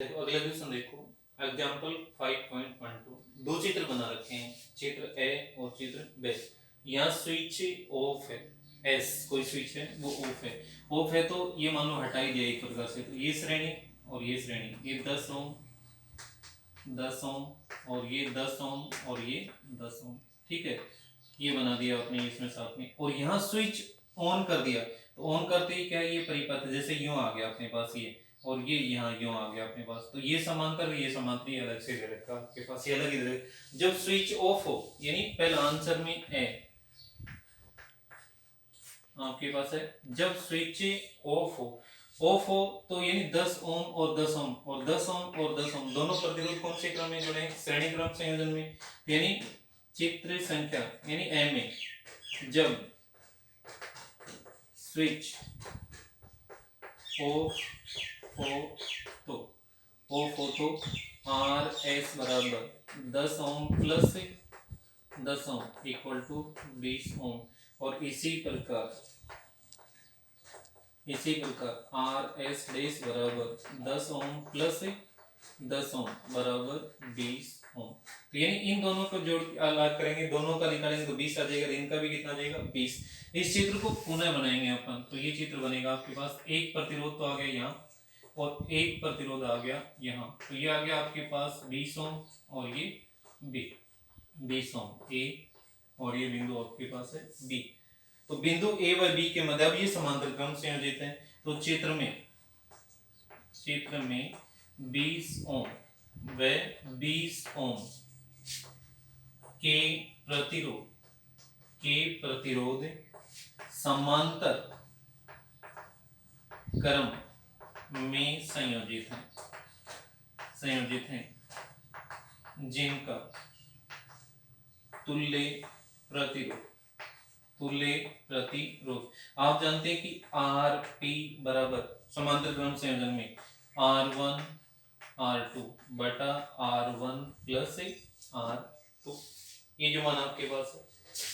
देखो अगला क्वेश्चन देखो। एग्जाम्पल 5.12 दो चित्र बना रखे हैं, चित्र ए और चित्र बी। यहाँ स्विच ऑफ है, एस कोई स्विच है वो ऑफ है तो ये मान लो हटा ही दिया एक प्रकार से। तो ये श्रेणी और ये श्रेणी, ये 10 ओम 10 ओम और ये 10 ओम और ये 10 ओम, ठीक है। ये बना दिया आपने इसमें साथ में, और यहाँ स्विच ऑन कर दिया। तो ऑन करते ही क्या ये परिपथ जैसे यूं आ गया अपने पास ये, और ये यहाँ यूं आ गया अपने पास। तो ये समांतर ये समांतर ये अलग से दे रखा आपके पास, ये अलग ही दे रखा। जब स्विच ऑफ हो, यानी पहला आंसर में ए आपके पास है, जब स्विच ऑफ हो तो यानी 10 ओम और 10 ओम और 10 ओम और 10 ओम दोनों प्रतिरोध कौन से क्रम में जुड़े हैं? श्रेणी क्रम संयोजन में। यानी चित्र संख्या यानी ए में जब स्विच ऑफ हो तो आर एस बराबर 10 ohm plus 10 ohm equal to 20 ohm. और इसी प्रकार आर एस डेस बराबर 10 ओम प्लस 10 ओम बराबर 20 ओम। तो यानी इन दोनों को जोड़ अलग करेंगे, दोनों का निकालेंगे तो 20 आ जाएगा, इनका भी कितना आ जाएगा 20। इस चित्र को पुनः बनाएंगे अपन, तो ये चित्र बनेगा आपके पास। एक प्रतिरोध तो आ गया यहाँ और एक प्रतिरोध आ गया यहाँ, तो ये आ गया आपके पास 20 ओम और ये बी 20 ओम ए, और ये बिंदु आपके पास है बी। तो बिंदु ए व बी के मध्य अब ये समांतर क्रम संयोजित है। तो चित्र में 20 ओम व 20 ओम के प्रतिरोध समांतर क्रम में संयोजित हैं जिनका तुल्य प्रतिरोध आप जानते हैं कि आर पी बराबर समांतर क्रम संयोजन में R1 R2 बटा R1 प्लस R2, ये जो मान आपके पास है।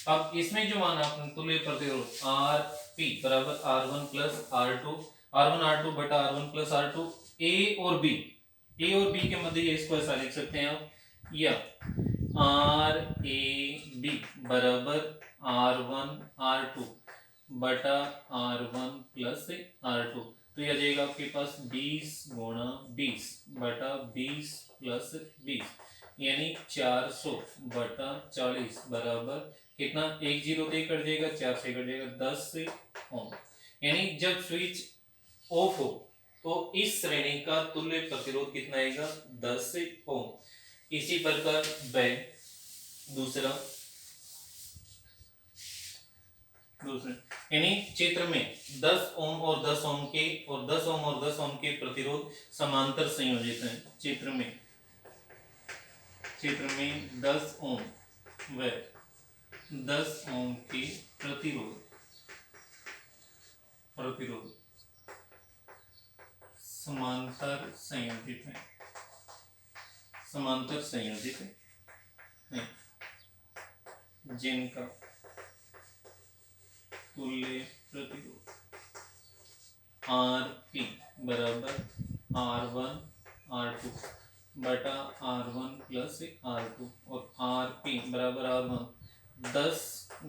अब इसमें जो मान आपने तुल्य प्रतिरोध आर पी बराबर R1 प्लस R1 R2 बटा R1 प्लस R2, ए और बी के मध्य इसको ऐसा लिख सकते हैं आप, या आर ए बी बराबर R1 R2 बटा R1 प्लस R2। तो यह आ जाएगा आपके पास 20 गुणा 20 बटा 20 प्लस 20, यानी 400 बटा 40 बराबर कितना, एक जीरो से कट जाएगा, 4 से कट जाएगा 10 ओम। यानी जब स्विच ऑफ हो तो इस श्रेणी का तुल्य प्रतिरोध कितना आएगा 10 ओम। इसी प्रकार दूसरा यानी चित्र में 10 ओम और 10 ओम के और 10 ओम और 10 ओम के प्रतिरोध समांतर संयोजित हैं। चित्र में 10 ओम व 10 ओम के प्रतिरोध समांतर संयोजित हैं जिनका तुल्य प्रतिरोध आर पी बराबर R1 R2 बटा R1 प्लस R2, और आर पी बराबर R1 10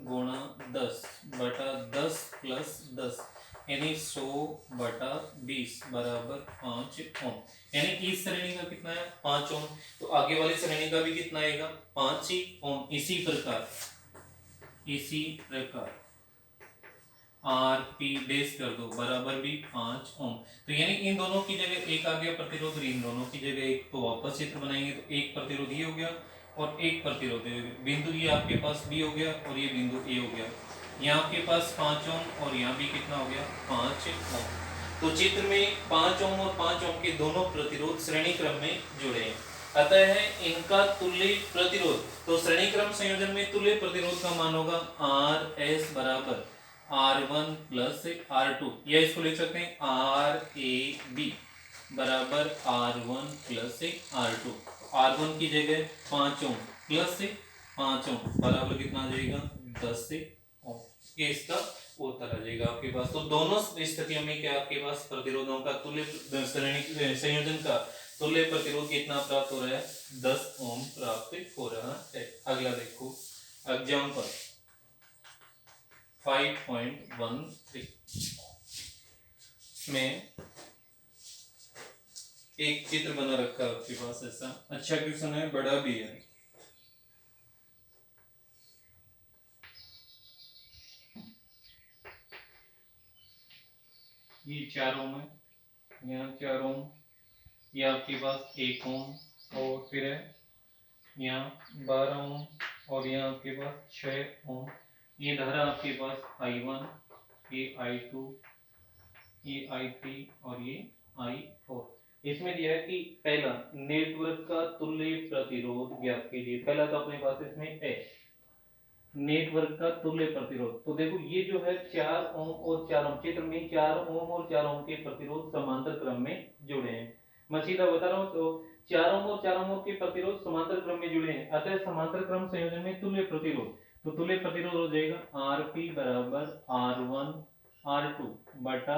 गुणा 10 बटा 10 प्लस 10, यानी 100 बटा 20 बराबर 5 ओम। यानी इस श्रेणी का कितना है 5 ओम, तो आगे वाली श्रेणी का भी कितना आएगा 5 ओम। इसी प्रकार आर पी डेस कर दो बराबर भी 5 ओम। तो यानी इन दोनों की जगह एक आ गया प्रतिरोध, इन दोनों की जगह एक, तो वापस चित्र बनाएंगे तो एक प्रतिरोध ये हो गया और एक प्रतिरोध बिंदु ये आपके पास बी हो गया और ये बिंदु ए हो गया। यहाँ आपके पास 5 ओम और यहाँ भी कितना हो गया 5 ओम। तो चित्र में 5 ओम और 5 ओम के दोनों प्रतिरोध श्रेणी क्रम में जुड़े हैं, अतः है इनका तुल्य प्रतिरोध। तो श्रेणी क्रम संयोजन में तुल्य प्रतिरोध का मान होगा आर एस बराबर R1 प्लस R2, या इसको लिख सकते हैं आर ए बी बराबर R1 प्लस R2। R1 की जगह 5 ओम प्लस 5 ओम बराबर कितना आ जाएगा 10 ओम। ये इसका उत्तर आ जाएगा आपके पास। तो दोनों स्थितियों में क्या आपके पास प्रतिरोधों का तुल्य संयोजन का तुल्य प्रतिरोध कितना प्राप्त हो रहा है? 10 ओम प्राप्त हो रहा है। अगला देखो एग्जांपल 5.13 में एक चित्र बना रखा है आपके पास ऐसा। अच्छा क्वेश्चन है, बड़ा भी है। ये 4 ओम है, यहाँ 4 ओम, ये आपके पास 1 ओम और फिर है यहाँ 12 ओम और यहाँ आपके पास 6 ओम। ये धारा आपके पास I1, ये I2, ये I3 और ये I4। इसमें दिया है कि पहला नेटवर्क का तुल्य प्रतिरोध ज्ञात कीजिए। पहला तो अपने पास इसमें है नेटवर्क का तुल्य प्रतिरोध। तो देखो ये जो है 4 ओम और 4 ओम, चित्र में 4 ओम और 4 ओम के प्रतिरोध समांतर क्रम में जुड़े हैं। मैं सीधा बता रहा हूँ, तो 4 ओम और 4 ओम के प्रतिरोध समांतर क्रम में जुड़े हैं, अतः समांतर क्रम संयोजन में तुल्य प्रतिरोध। तो तुल्य प्रतिरोध हो जाएगा Rp बराबर R1 R2 बटा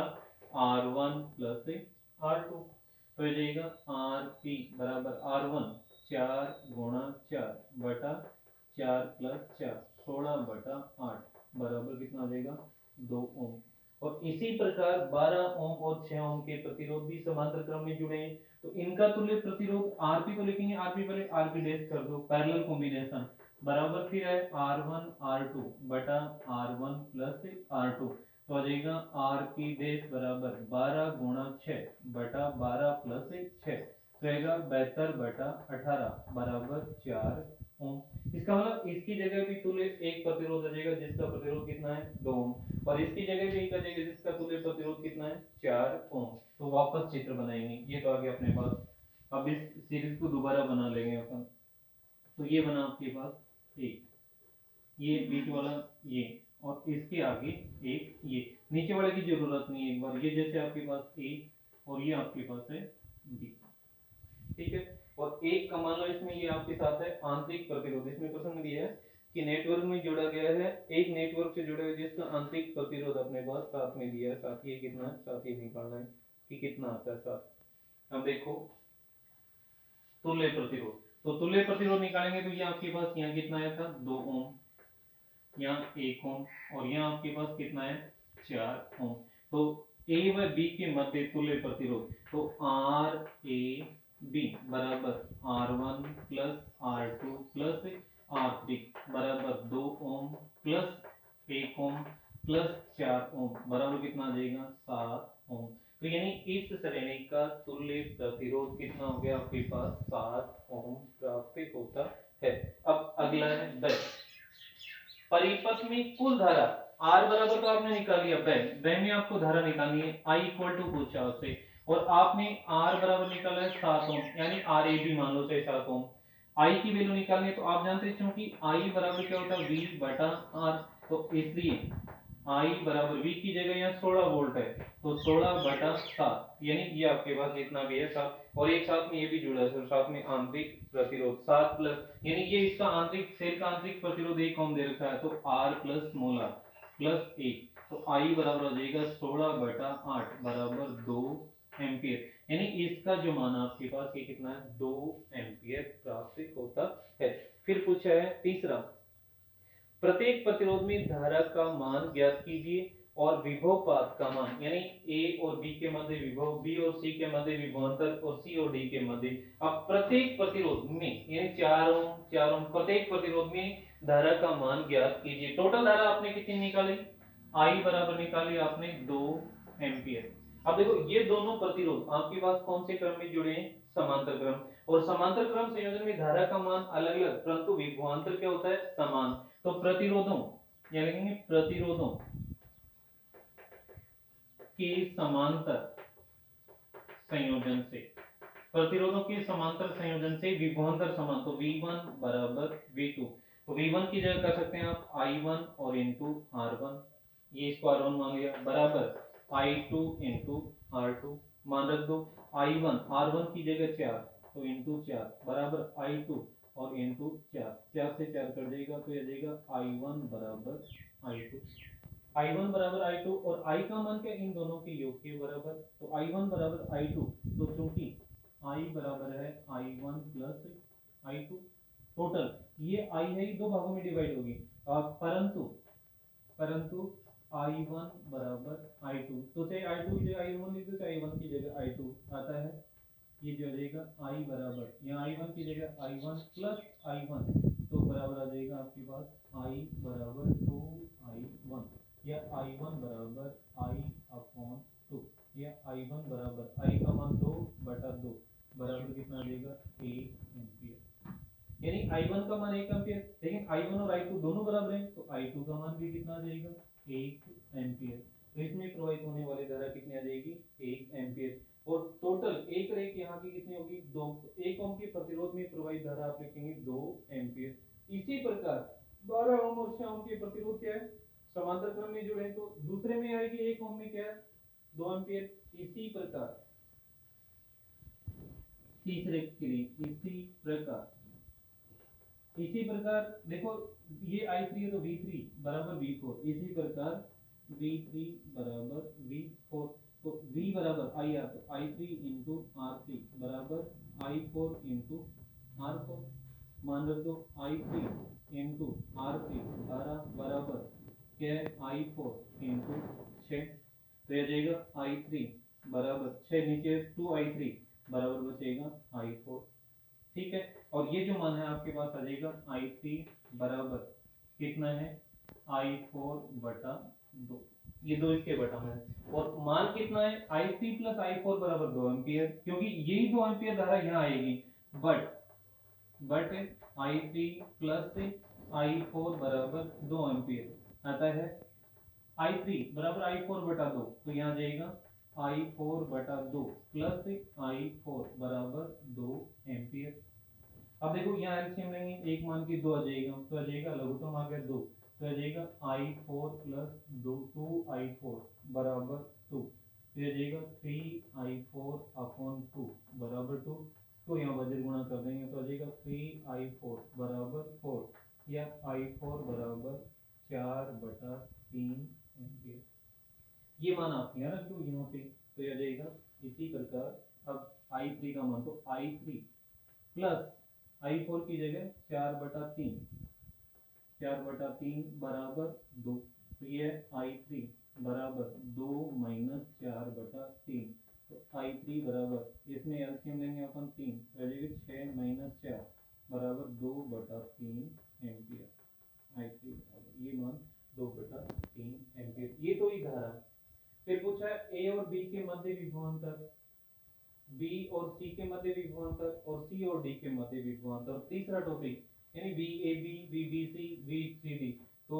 R1 प्लस R2। तो हो जाएगा Rp बराबर R1 4 गुणा 4 बटा 4 प्लस 4 16 बटा 8 बराबर कितना आ जाएगा 2 ओम। और इसी प्रकार 12 ओम और 6 ओम के प्रतिरोध भी समांतर क्रम में जुड़े हैं, तो इनका तुल्य प्रतिरोध आरपी को लिखेंगे, आरपी पहले आरपी डैश कर दो, पैरेलल कॉम्बिनेशन बराबर फिर है R1 R2 बटा R1 प्लस R2। तो आ जाएगा आरपी डैश बराबर 12 गुणा 6 बटा 12 प्लस 6 रहेगा 72 बटा 18 बराबर 4 ओम। इसका मतलब इसकी जगह भी तुल्य एक प्रतिरोध आ जाएगा जिसका प्रतिरोध कितना है 2 ओम, और इसकी जगह भी एक आ जाएगा जिसका तुल्य प्रतिरोध कितना है 4 ओम। तो वापस चित्र बनाएंगे, ये तो आ गया अपने पास। अब इस सीरीज को दोबारा बना लेंगे अपन। तो ये बना आपके पास एक, ये बीच वाला ये, और इसके आगे एक ये, नीचे वाले की जरूरत नहीं है। एक बार ये जैसे आपके पास ए और ये आपके पास है बी, ठीक है। और एक का मान लो इसमें ये आपके साथ है आंतरिक प्रतिरोध। इसमें प्रश्न दिया है कि नेटवर्क में जोड़ा गया है, एक नेटवर्क से जुड़ा है जिसका आंतरिक प्रतिरोध अपने पास साथ में दिया है, साथ ही कितना है, साथ ही निकालना है कि कितना आता है साथ। अब देखो तुल्य प्रतिरोध, तो तुल्य प्रतिरोध निकालेंगे तो ये आपके पास यहाँ कितना आया था 2 ओम, यहाँ 1 ओम, और यहाँ आपके पास कितना है 4 ओम। तो ए व बी के मध्य तुल्य प्रतिरोध, तो आर ए बी बराबर R1 plus R2 plus R3 बराबर 2 ओम प्लस 1 ओम प्लस 4 ओम बराबर कितना आ जाएगा 7 ओम। तो यानी इस श्रेणी का तुल्य प्रतिरोध कितना हो गया आपके पास 7 ओम प्राप्त होता है। अब अगला है 10, परिपथ में कुल धारा R बराबर तो आपने निकाल लिया, वह में आपको धारा निकालनी है, I इक्वल टू पूछा उससे, और आपने R बराबर निकाला है 7 ओम, यानी आर ए भी मान लो चाहे 7 ओम। I की वैल्यू निकालनी है, तो आप जानते हैं क्योंकि I बराबर क्या होता है V बटा R, तो इसलिए I बराबर V की जगह यहाँ 16 वोल्ट है, तो 16 बटा 7, यानी ये आपके पास जितना भी है 7, और एक साथ में ये भी जुड़ा है, साथ में आंतरिक प्रतिरोध 7 प्लस, यानी ये इसका आंतरिक सेल का आंतरिक प्रतिरोध 1 ओम दे रखा है, तो R plus small r plus 1, तो I बराबर हो जाएगा 16 बटा 8 बराबर 2 एम्पियर, यानी इसका जो मान आपके पास ये कितना है 2 एम्पियर प्राप्त होता है। फिर पूछा है तीसरा, प्रत्येक प्रतिरोध में धारा का मान ज्ञात कीजिए और विभव पात का मान, यानी ए और बी के मध्य विभव, बी और सी के मध्य विभवांतर, और सी और डी के मध्य। अब प्रत्येक प्रतिरोध में यानी 4 ओम 4 ओम प्रत्येक प्रतिरोध में धारा का मान ज्ञात कीजिए। टोटल धारा आपने कितनी निकाली, आई बराबर निकाली आपने 2 एम्पियर। अब देखो ये दोनों प्रतिरोध आपके पास कौन से क्रम में जुड़े हैं, समांतर क्रम, और समांतर क्रम संयोजन में धारा का मान अलग अलग परंतु विभवांतर क्या होता है समान। तो प्रतिरोधों या लिखेंगे प्रतिरोधों के समांतर संयोजन से, प्रतिरोधों के समांतर संयोजन से विभवांतर समान, तो V1 बराबर V2, तो V1 की जगह कर सकते हैं आप I1 और इंटू R1, ये इसको R1 मान लिया, बराबर I2 इंटू R2 मान रख दो, I1 R1 की जगह 4 तो इंटू 4 बराबर I2 और इंटू 4, 4 से 4 कर जाएगा, तो यह जाएगा I1 बराबर I2, I1 बराबर I2, और I का मान क्या इन दोनों के योग के बराबर, तो I1 बराबर I2, तो चूंकि I बराबर है I1 प्लस I2 टोटल। ये I है, दो भागों में डिवाइड होगी, परंतु परंतु I1 बराबर I2, तो चाहे I2 की जगह I1 लिख दो, चाहे I1 की जगह I2 आता है। ये जो आ जाएगा I बराबर, यहाँ I1 की जगह I1 प्लस I1, तो बराबर आ जाएगा आपके पास I बराबर 2I1, या I1 बराबर I अपॉन 2, या I1 बराबर I का मान 2/2 बराबर कितना आ जाएगा 1 एम्पियर। यानी I1 का मान 1 एम्पियर, लेकिन I1 और I2 दोनों बराबर हैं, तो I2 का मान भी कितना आ जाएगा 1 एम्पियर। तो इसमें प्रवाहित होने वाली धारा कितनी आ जाएगी 1 एम्पियर। और टोटल एक रेख यहाँ की कितनी होगी 2, 1 ओम के प्रतिरोध में प्रवाहित धारा आप लिखेंगे 2 एम्पियर। इसी प्रकार 12 ओम और 6 ओम के प्रतिरोध क्या है, समांतर क्रम में जुड़े, तो दूसरे में आएगी 1 ओम में क्या है 2 एम्पियर। इसी प्रकार तीसरे के लिए इसी प्रकार देखो, ये I3 है तो V3 बराबर V4, इसी प्रकार V3 बराबर V4, तो V बराबर IR, तो I3 इंटू R3 बराबर I4 इंटू R4। मान रख दो I3 इंटू R3 बराबर क्या है I4 इंटू 6, तो यह जाएगा I3 बराबर 6, नीचे 2I3 बराबर बचेगा I4। ठीक है, और ये जो मान है आपके पास आ जाएगा I3 बराबर कितना है I4/2, ये दो इसके बटा में है, और मान कितना है I3 प्लस I4 बराबर 2 एम्पियर, क्योंकि यही 2 एम्पियर धारा यहाँ आएगी, बट I3 प्लस I4 बराबर 2 एम्पियर आता है। I3 बराबर I4/2, तो यहाँ जाएगा I4/2 प्लस I4 बराबर 2 एम्पियर। अब देखो यहाँ एलसीएम लेंगे, एक मान की 2 आ जाएगा, तो आ जाएगा लघुत्तम आ गया 2, तो आ जाएगा I4 प्लस 2I4 बराबर 2, तो आ जाएगा 3I4 अपॉन 2 बराबर 2, तो यहाँ वजन गुणा कर देंगे, तो आ जाएगा 3I4 बराबर 4, या I4 बराबर 4/3 एम्पियर। ये मान आप यहाँ रख दो यहाँ पे, तो यह आ जाएगा। इसी प्रकार अब I3 का मान, तो I3 प्लस I4 की जगह 4/3 बराबर 2, तो ये I3 बराबर 2 माइनस 4/3, तो I3 बराबर, इसमें एलसीएम लेंगे अपन 3, तो 6 माइनस 4 बराबर 2/3 एम्पियर। I3 बराबर ये मान 2/3 एम्पियर। ये तो ही धारा। फिर पूछा है A और B के मध्य विभवांतर, B और C के मध्य विभवांतर, और C और D के मध्य विभवांतर। तीसरा टॉपिक यानी VAB, VBC, VCD, तो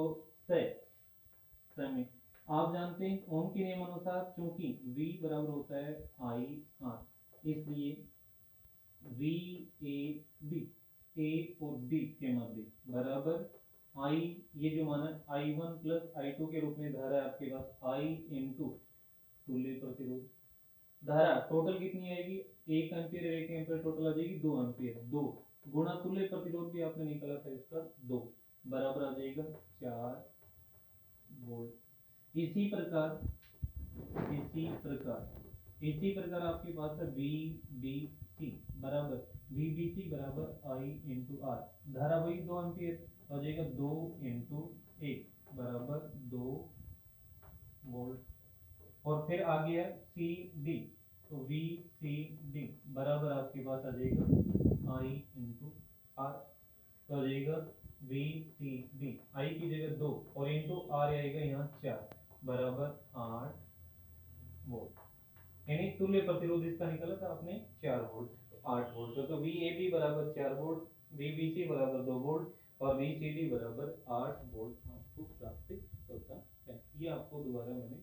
समय आप जानते हैं ओम के नियम अनुसार, चूंकि V बराबर होता है IR, इसलिए VAB, A और D के मध्य बराबर I, ये जो माना I1 प्लस I2 के रूप में धारा है आपके पास I इंटू तुल्य प्रतिरोध। धारा टोटल कितनी आएगी 1 एम्पियर, 1 एम्पियर टोटल आ जाएगी 2 एम्पियर, 2 गुणा तुल्य प्रतिरोध भी आपने निकाला था इसका 2, बराबर आ जाएगा 4 वोल्ट। इसी प्रकार आपके पास है VBC बराबर I इंटू R, धारा वही 2 एम्पियर आ जाएगा, 2 इंटू 1 बराबर 2 वोल्ट। और फिर आ गया CD, तो VCD बराबर आपके पास आ जाएगा I इंटू R, तो आ जाएगा VCD I की जगह 2 और इंटू R आएगा यहाँ 4 बराबर 8 वोल्ट। यानी तुल्य प्रतिरोध इसका निकला था आपने 4 वोल्ट, तो 8 वोल्ट। तो VAB बराबर 4 वोल्ट, VBC बराबर 2 वोल्ट और VCD बराबर 8 वोल्ट आपको प्राप्त होता है। ये आपको दोबारा मैंने